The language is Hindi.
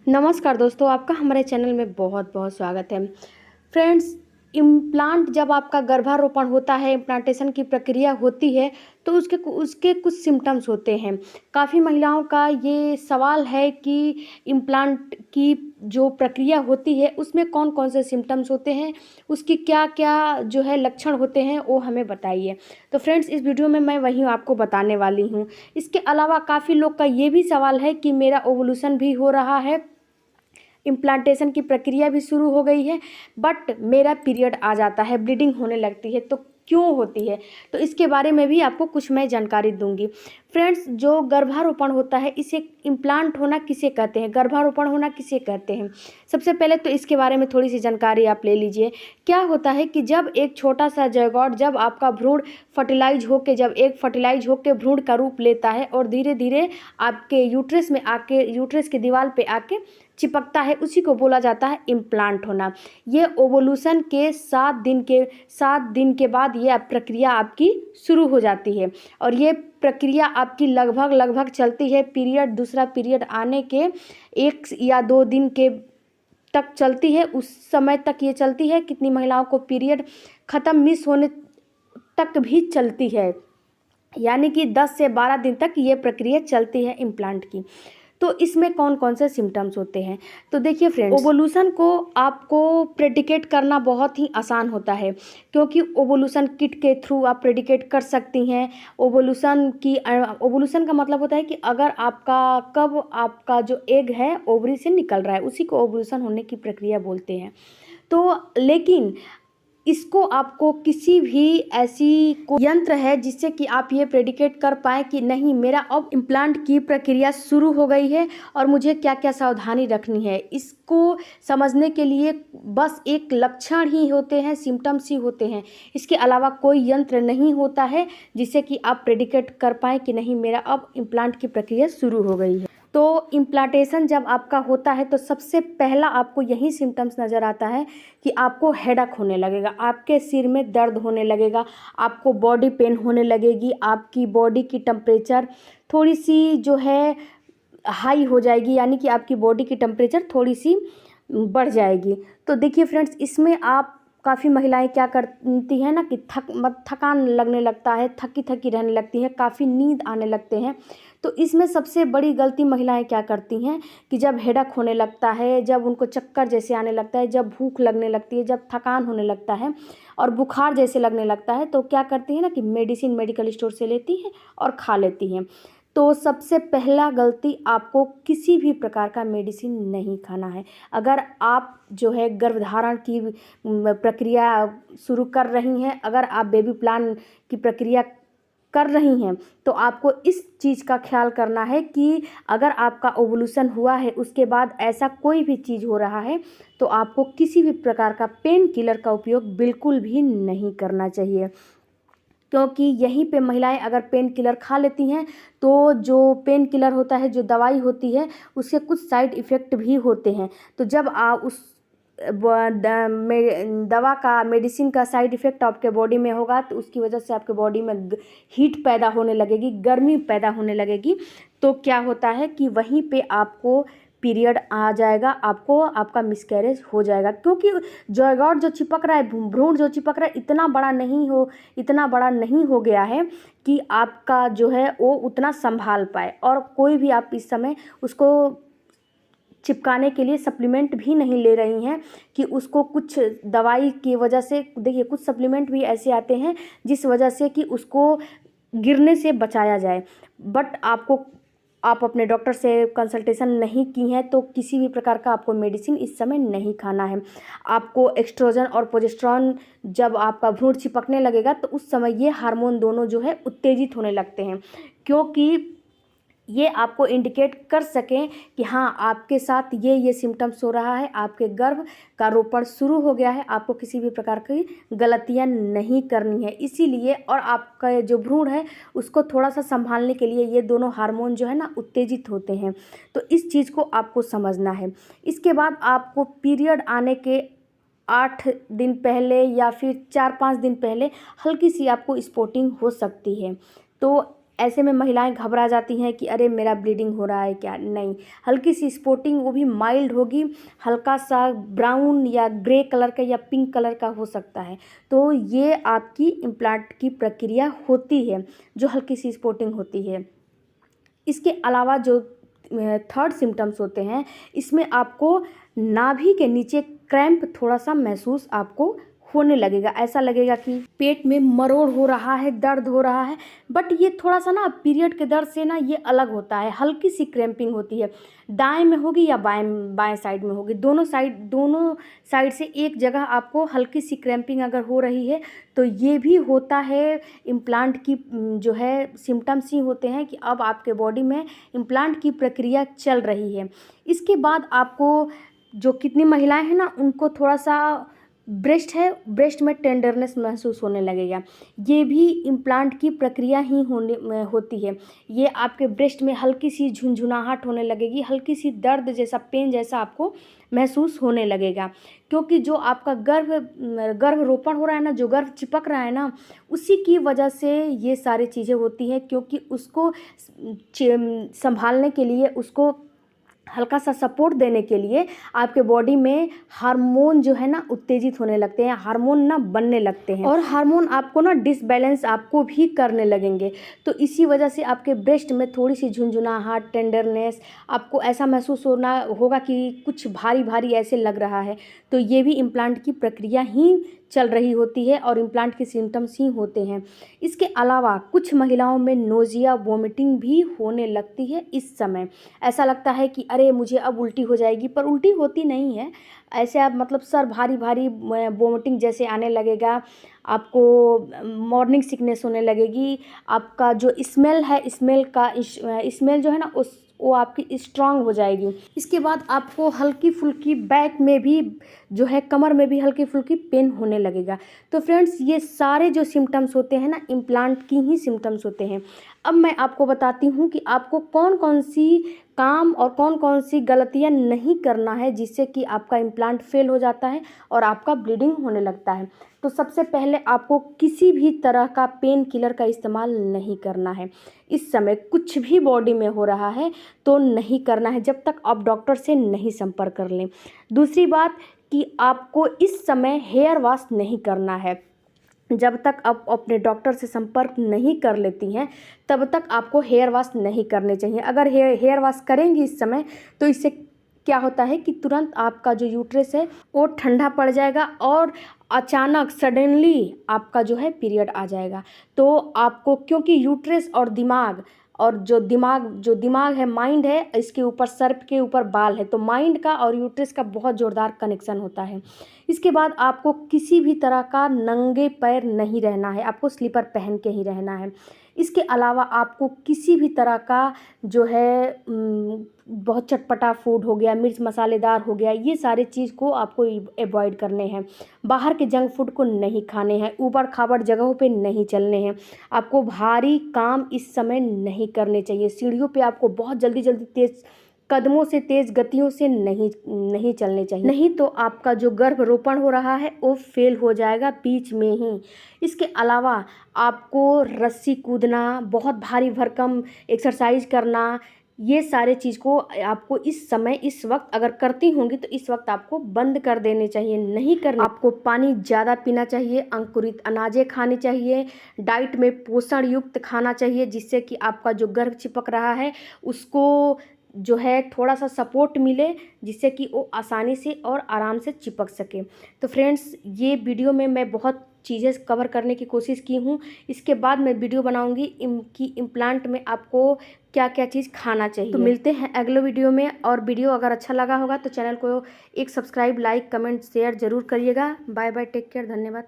नमस्कार दोस्तों, आपका हमारे चैनल में बहुत बहुत स्वागत है। फ्रेंड्स, इम्प्लांट जब आपका गर्भारोपण होता है, इम्प्लांटेशन की प्रक्रिया होती है, तो उसके कुछ सिम्टम्स होते हैं। काफ़ी महिलाओं का ये सवाल है कि इम्प्लांट की जो प्रक्रिया होती है उसमें कौन कौन से सिम्टम्स होते हैं, उसकी क्या क्या जो है लक्षण होते हैं, वो हमें बताइए। तो फ्रेंड्स, इस वीडियो में मैं वही आपको बताने वाली हूँ। इसके अलावा काफ़ी लोग का ये भी सवाल है कि मेरा ओवुलेशन भी हो रहा है, इम्प्लांटेशन की प्रक्रिया भी शुरू हो गई है, बट मेरा पीरियड आ जाता है, ब्लीडिंग होने लगती है, तो क्यों होती है? तो इसके बारे में भी आपको कुछ मैं जानकारी दूंगी। फ्रेंड्स, जो गर्भारोपण होता है, इसे इम्प्लांट होना किसे कहते हैं, गर्भारोपण होना किसे कहते हैं? सबसे पहले तो इसके बारे में थोड़ी सी जानकारी आप ले लीजिए। क्या होता है कि जब एक छोटा सा ज़ायगोट, जब आपका भ्रूण फर्टिलाइज होकर, जब एग फर्टिलाइज होकर भ्रूण का रूप लेता है और धीरे धीरे आपके यूट्रस में आके, यूट्रस की दीवार पे आके चिपकता है, उसी को बोला जाता है इम्प्लांट होना। ये ओवुलेशन के 7 दिन के बाद ये प्रक्रिया आपकी शुरू हो जाती है और ये प्रक्रिया आपकी लगभग चलती है, पीरियड, दूसरा पीरियड आने के 1 या 2 दिन के तक चलती है। उस समय तक ये चलती है। कितनी महिलाओं को पीरियड ख़त्म, मिस होने तक भी चलती है, यानी कि 10 से 12 दिन तक ये प्रक्रिया चलती है इम्प्लांट की। तो इसमें कौन कौन से सिम्टम्स होते हैं? तो देखिए फ्रेंड्स, ओवुलेशन को आपको प्रेडिकेट करना बहुत ही आसान होता है, क्योंकि ओवुलेशन किट के थ्रू आप प्रेडिकेट कर सकती हैं। ओवुलेशन का मतलब होता है कि अगर कब आपका जो एग है ओवरी से निकल रहा है, उसी को ओवुलेशन होने की प्रक्रिया बोलते हैं। तो लेकिन इसको आपको किसी भी ऐसी यंत्र है जिससे कि आप ये प्रेडिकेट कर पाएँ कि नहीं, मेरा अब इम्प्लांट की प्रक्रिया शुरू हो गई है और मुझे क्या क्या सावधानी रखनी है, इसको समझने के लिए बस एक लक्षण ही होते हैं, सिम्टम्स ही होते हैं। इसके अलावा कोई यंत्र नहीं होता है जिससे कि आप प्रेडिकेट कर पाएँ कि नहीं, मेरा अब इम्प्लांट की प्रक्रिया शुरू हो गई है। तो इम्प्लांटेशन जब आपका होता है तो सबसे पहला आपको यही सिम्टम्स नज़र आता है कि आपको हेडेक होने लगेगा, आपके सिर में दर्द होने लगेगा, आपको बॉडी पेन होने लगेगी, आपकी बॉडी की टेम्परेचर थोड़ी सी जो है हाई हो जाएगी, यानी कि आपकी बॉडी की टेम्परेचर थोड़ी सी बढ़ जाएगी। तो देखिए फ्रेंड्स, इसमें आप काफ़ी महिलाएं क्या करती हैं ना कि थकान लगने लगता है, थकी थकी रहने लगती हैं, काफ़ी नींद आने लगते हैं। तो इसमें सबसे बड़ी गलती महिलाएं क्या करती हैं कि जब हेडेक होने लगता है, जब उनको चक्कर जैसे आने लगता है, जब भूख लगने लगती है, जब थकान होने लगता है और बुखार जैसे लगने लगता है, तो क्या करती हैं ना कि मेडिसिन मेडिकल स्टोर से लेती हैं और खा लेती हैं। तो सबसे पहला गलती, आपको किसी भी प्रकार का मेडिसिन नहीं खाना है। अगर आप जो है गर्भधारण की प्रक्रिया शुरू कर रही हैं, अगर आप बेबी प्लान की प्रक्रिया कर रही हैं, तो आपको इस चीज़ का ख्याल करना है कि अगर आपका ओवुलेशन हुआ है, उसके बाद ऐसा कोई भी चीज़ हो रहा है, तो आपको किसी भी प्रकार का पेन किलर का उपयोग बिल्कुल भी नहीं करना चाहिए। क्योंकि यहीं पे महिलाएं अगर पेन किलर खा लेती हैं, तो जो पेन किलर होता है, जो दवाई होती है, उसके कुछ साइड इफ़ेक्ट भी होते हैं। तो जब आप उस दवा का, मेडिसिन का साइड इफ़ेक्ट आपके बॉडी में होगा, तो उसकी वजह से आपके बॉडी में हीट पैदा होने लगेगी, गर्मी पैदा होने लगेगी। तो क्या होता है कि वहीं पे आपको पीरियड आ जाएगा, आपको आपका मिसकैरेज हो जाएगा, क्योंकि ज़ायगोट जो चिपक रहा है, भ्रूण जो चिपक रहा है, इतना बड़ा नहीं हो गया है कि आपका जो है वो उतना संभाल पाए। और कोई भी आप इस समय उसको चिपकाने के लिए सप्लीमेंट भी नहीं ले रही हैं कि उसको कुछ दवाई की वजह से, देखिए कुछ सप्लीमेंट भी ऐसे आते हैं जिस वजह से कि उसको गिरने से बचाया जाए, बट आप अपने डॉक्टर से कंसल्टेशन नहीं की हैं, तो किसी भी प्रकार का आपको मेडिसिन इस समय नहीं खाना है। आपको एस्ट्रोजन और प्रोजेस्टेरॉन, जब आपका भ्रूण चिपकने लगेगा तो उस समय ये हार्मोन दोनों जो है उत्तेजित होने लगते हैं, क्योंकि ये आपको इंडिकेट कर सकें कि हाँ, आपके साथ ये सिम्टम्स हो रहा है, आपके गर्भ का रोपण शुरू हो गया है, आपको किसी भी प्रकार की गलतियां नहीं करनी है। इसीलिए, और आपका जो भ्रूण है उसको थोड़ा सा संभालने के लिए ये दोनों हार्मोन जो है ना उत्तेजित होते हैं। तो इस चीज़ को आपको समझना है। इसके बाद आपको पीरियड आने के 8 दिन पहले या फिर 4-5 दिन पहले हल्की सी आपको स्पॉटिंग हो सकती है। तो ऐसे में महिलाएं घबरा जाती हैं कि अरे मेरा ब्लीडिंग हो रहा है क्या। नहीं, हल्की सी स्पॉटिंग, वो भी माइल्ड होगी, हल्का सा ब्राउन या ग्रे कलर का या पिंक कलर का हो सकता है। तो ये आपकी इम्प्लांट की प्रक्रिया होती है जो हल्की सी स्पॉटिंग होती है। इसके अलावा जो थर्ड सिम्टम्स होते हैं, इसमें आपको नाभि के नीचे क्रैम्प थोड़ा सा महसूस आपको होने लगेगा। ऐसा लगेगा कि पेट में मरोड़ हो रहा है, दर्द हो रहा है, बट ये थोड़ा सा ना पीरियड के दर्द से ना ये अलग होता है। हल्की सी क्रैम्पिंग होती है, दाएं में होगी या बाएं साइड में होगी, दोनों साइड से एक जगह आपको हल्की सी क्रैम्पिंग अगर हो रही है तो ये भी होता है इम्प्लांट की जो है सिम्टम्स ही होते हैं कि अब आपके बॉडी में इम्प्लांट की प्रक्रिया चल रही है। इसके बाद आपको जो कितनी महिलाएं हैं ना, उनको थोड़ा सा ब्रेस्ट में टेंडरनेस महसूस होने लगेगा। ये भी इम्प्लांट की प्रक्रिया ही होती है। ये आपके ब्रेस्ट में हल्की सी झुनझुनाहट होने लगेगी, हल्की सी दर्द जैसा, पेन जैसा आपको महसूस होने लगेगा, क्योंकि जो आपका गर्भरोपण हो रहा है ना, जो गर्भ चिपक रहा है ना, उसी की वजह से ये सारी चीज़ें होती हैं। क्योंकि उसको संभालने के लिए, उसको हल्का सा सपोर्ट देने के लिए आपके बॉडी में हार्मोन जो है ना उत्तेजित होने लगते हैं, हार्मोन ना बनने लगते हैं, और हार्मोन आपको ना डिसबैलेंस आपको भी करने लगेंगे। तो इसी वजह से आपके ब्रेस्ट में थोड़ी सी झुनझुनाहट, टेंडरनेस, आपको ऐसा महसूस होगा कि कुछ भारी भारी ऐसे लग रहा है। तो ये भी इम्प्लांट की प्रक्रिया ही चल रही होती है और इम्प्लांट के सिम्टम्स ही होते हैं। इसके अलावा कुछ महिलाओं में नोजिया, वोमिटिंग भी होने लगती है। इस समय ऐसा लगता है कि अरे मुझे अब उल्टी हो जाएगी, पर उल्टी होती नहीं है। ऐसे आप मतलब सर भारी भारी वोमिटिंग जैसे आने लगेगा, आपको मॉर्निंग सिकनेस होने लगेगी, आपका जो स्मेल है, स्मेल जो है ना वो आपकी स्ट्रांग हो जाएगी। इसके बाद आपको हल्की फुल्की बैक में भी जो है, कमर में भी हल्की फुल्की पेन होने लगेगा। तो फ्रेंड्स, ये सारे जो सिम्टम्स होते हैं ना, इम्प्लांट की ही सिम्टम्स होते हैं। अब मैं आपको बताती हूँ कि आपको कौन कौन सी काम और कौन कौन सी गलतियाँ नहीं करना है जिससे कि आपका इम्प्लांट फेल हो जाता है और आपका ब्लीडिंग होने लगता है। तो सबसे पहले आपको किसी भी तरह का पेन किलर का इस्तेमाल नहीं करना है। इस समय कुछ भी बॉडी में हो रहा है तो नहीं करना है जब तक आप डॉक्टर से नहीं संपर्क कर लें। दूसरी बात कि आपको इस समय हेयर वॉश नहीं करना है। जब तक आप अपने डॉक्टर से संपर्क नहीं कर लेती हैं तब तक आपको हेयर वॉश नहीं करने चाहिए। अगर हेयर वॉश करेंगी इस समय तो इससे क्या होता है कि तुरंत आपका जो यूट्रस है वो ठंडा पड़ जाएगा और अचानक सडनली आपका जो है पीरियड आ जाएगा। तो आपको, क्योंकि यूट्रस और जो दिमाग है, माइंड है, इसके ऊपर सर्प के ऊपर बाल है, तो माइंड का और यूट्रस का बहुत ज़ोरदार कनेक्शन होता है। इसके बाद आपको किसी भी तरह का नंगे पैर नहीं रहना है, आपको स्लीपर पहन के ही रहना है। इसके अलावा आपको किसी भी तरह का जो है बहुत चटपटा फूड हो गया, मिर्च मसालेदार हो गया, ये सारे चीज़ को आपको अवॉइड करने हैं। बाहर के जंक फूड को नहीं खाने हैं, ऊबड़ खाबड़ जगहों पे नहीं चलने हैं, आपको भारी काम इस समय नहीं करने चाहिए। सीढ़ियों पे आपको बहुत जल्दी तेज़ कदमों से, तेज़ गतियों से नहीं चलने चाहिए, नहीं तो आपका जो गर्भरोपण हो रहा है वो फेल हो जाएगा बीच में ही। इसके अलावा आपको रस्सी कूदना, बहुत भारी भरकम एक्सरसाइज करना, ये सारे चीज़ को आपको इस समय, इस वक्त अगर करती होंगी तो इस वक्त आपको बंद कर देने चाहिए, नहीं करना। आपको पानी ज़्यादा पीना चाहिए, अंकुरित अनाजें खानी चाहिए, डाइट में पोषण युक्त खाना चाहिए जिससे कि आपका जो गर्भ चिपक रहा है उसको जो है थोड़ा सा सपोर्ट मिले, जिससे कि वो आसानी से और आराम से चिपक सके। तो फ्रेंड्स, ये वीडियो में मैं बहुत चीज़ें कवर करने की कोशिश की हूँ। इसके बाद मैं वीडियो बनाऊँगी कि इम्प्लांट में आपको क्या क्या चीज़ खाना चाहिए। तो मिलते हैं अगले वीडियो में, और वीडियो अगर अच्छा लगा होगा तो चैनल को एक सब्सक्राइब, लाइक, कमेंट, शेयर ज़रूर करिएगा। बाय बाय, टेक केयर, धन्यवाद।